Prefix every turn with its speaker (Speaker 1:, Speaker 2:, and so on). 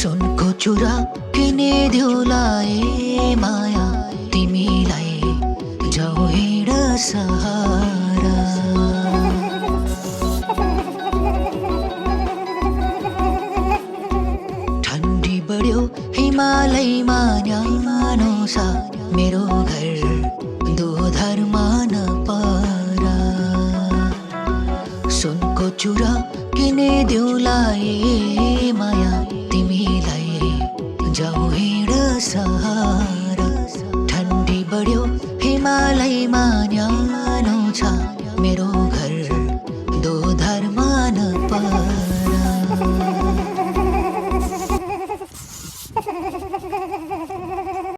Speaker 1: सुनको चुरा किनिदेऊलाए माया तिमीलाई जाऊ हिँड सहारा। ठण्डी बढ्यो हिमालयमा न्यानो छ मेरो घर दोधरमा नपरा। सुनको चुरा किनिदेऊलाए माया तिमीलाई जाऊ हिँड सहारा। ठण्डी बढ्यो हिमालयमा न्यानो छ मेरो घर दोधरमा नपरा।